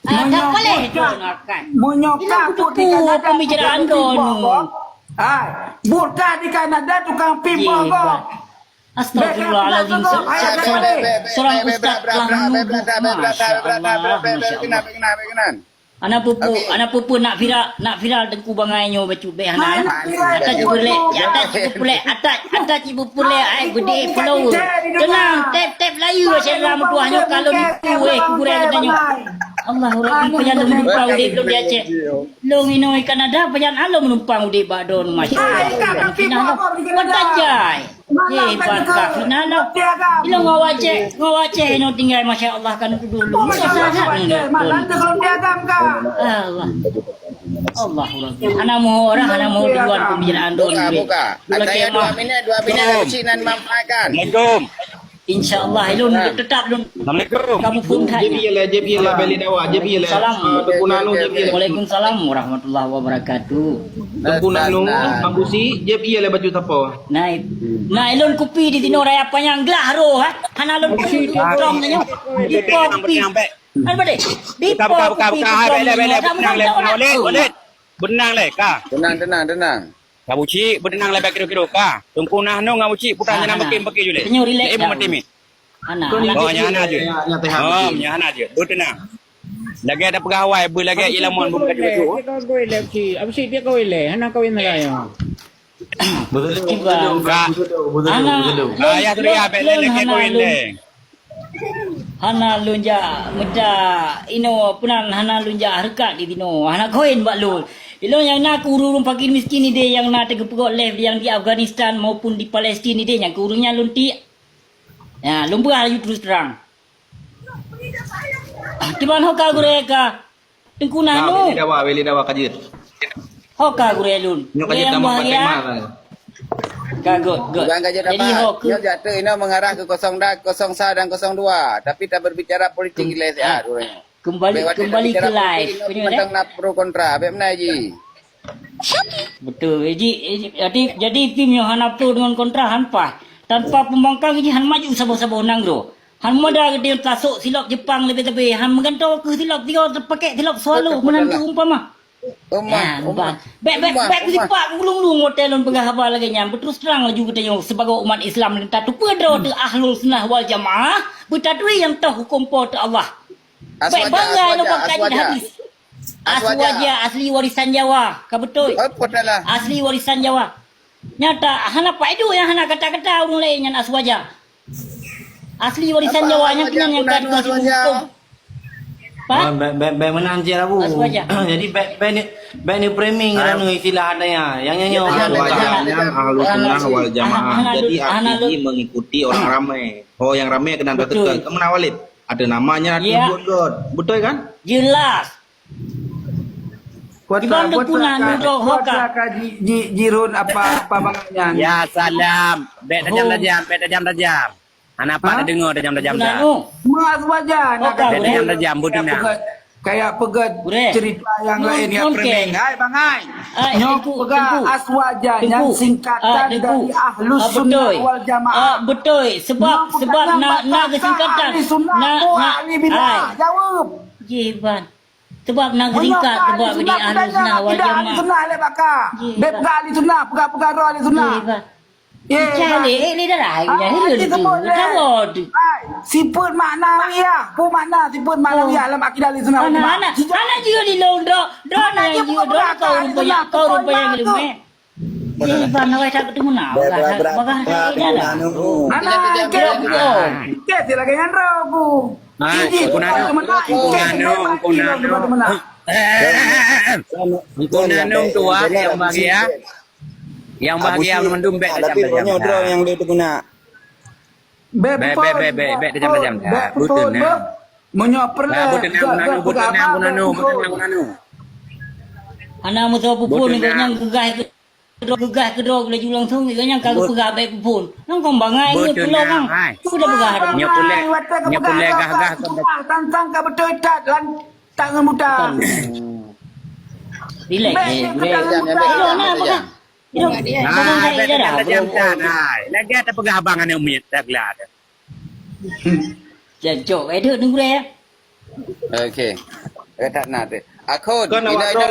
Tak boleh donakan. Menyokap pun di Kanada. Pembicaraan dono. Bukan di Kanada tukang pimpah kok. Astagfirullahaladzim. Seorang ustaz telah menuduh. Masya Allah. Anak pupu nak viral dengku bangainya bacube anak. Atas cipu pule ai gede follow. Tenang, tap layu saya lama tuahnya kalau itu kuburan katanya. Allah Rabbi penyan menumpang udik belum dia cek. Long inoi Kanada penyan alo menumpang udik badon masya Allah. Pantajai. Hebat kak finalo. Ilo ngawace no tinggal masya Allah kan itu dulu. Allah. Allah Rabbi. Anamu duluan pembicaraan don. Buka. Saya 2 minit usinan manfaatkan. Assalamualaikum. InsyaAllah ilun tetap lun. Assalamualaikum. Kamu pun tak. JPL beli dawa JPL. Tengkunanu JPL. Waalaikumsalam warahmatullahi wabarakatuh. Tengkunanu Ambusi JPL baju tapo. Nah ilun kopi di tino raya panjang gelah ro ha. Hanalun kopi di tong nyo. Di po kopi. Apa deh? Di po kopi. Benang le ka. Tenang. Ngabuci benang le kira-kira ka. Tengkunah no ngabuci putan nama makin pakai jule. Penyu relax. Ibu mati mi. Anak. Oh nyana aja. Oh nyana aja. Tenang. Lagi ada pegawai, lagi ilamun bukan juga. Kau le si, apa sih dia kau le? Hana kau ini lah ya. Betul. Ayah tu dia beli lagi koin le. Hana lunja muda ino punan hana lunja harkat di tino. Hana koin bak lul. Ilo yang nak urung fakir miskin ni dia yang nak tegepegok left yang di Afghanistan maupun di Palestin ni dia yang urungnya lunti. Ya, lumbah ayu terus terang. Di mana hoka gureka? Tengkunah nu. Beli dawa kajir. Hoka gure lun. Nyo kajir tambah tema. Gagot. Bukan kajian Jadi apa. hoka. Dia jatuh ini mengarah ke 01 dan 02. Tapi tak berbicara politik Malaysia. Kembali ke live. Tentang nak pro kontra. Bagaimana Haji? Betul. Jadi tim yang hanap tu dengan kontra hanpa. Tanpa pembangkang ini han maju sabo-sabo nang do. Han moda dia tasuk silap Jepang lebih-lebih. Han mengantau ke silap dia pakai silap selalu menantu umpama. Baik sipak gulung-gulung hotel dan pegawai lagi nyam. Berterus terang laju kita yang sebagai umat Islam dan tatu pedro tu ahlul sunnah wal jamaah. Bertatu yang tahu hukum pot Allah. Baik bangga nak pakai habis. Aswaja asli warisan Jawa. Kau betul? Asli warisan Jawa. Nyata hana pak itu yang hana kata-kata orang lain yang aswaja. Asli warisan Jawa yang kena yang kata hukum. Baik menang je aku. Jadi baik ni framing kan istilah ada yang nyanyi ahlus sunnah wal jamaah. Jadi artinya mengikuti orang ramai. Oh yang ramai kena tekan. Kemana Walid? Ada namanya God. Betul kan? Jelas. Kuatlah jirun apa bangnya. Ya salam. Bet tajam. Anak apa dah dengar tajam dah. Mas wajah nak tajam budina. Kayak pegat cerita yang lain yang framing. Hai bang hai. Nyok pegat aswaja yang singkatan dari ahlus sunnah wal jamaah. Betul. Sebab nak singkatan. Nak jawab. Jiban. Sebab nak singkat sebab di ahlus sunnah wal jamaah. Tidak sunnah le bakar. Bet ahli sunnah, pegat ahli sunnah. Cari ni dah lah. Jadi tahu tu. Siput makna ya, pu makna siput makna ya dalam akidah ahli sunnah wal jamaah. Anak juga di londro, yang juga kau rupanya gelum. Jadi bana wai tak ketemu nak. Bagah ini ada. Anak ke silakan yang rabu. Kunanung tua yang bahagia. Yang bahagia mendum bek tajam. Yang dia guna. Bek tajam. Butun. Menyoper Kunanung. Anak musuh pupun ni yang gegah kedua boleh julang thung ni yang kalau pegah baik pupun. Nang kau bangai ni pulau kang. Sudah pegah. Nyapule gah. Tantang ka betul tak lan tak ngemudah. Relax. Lagi ada pegah abangan yang umit tak gelad. Jajok, ada tunggu dia. Okey. tak nak. Akun, Kau nak bila buat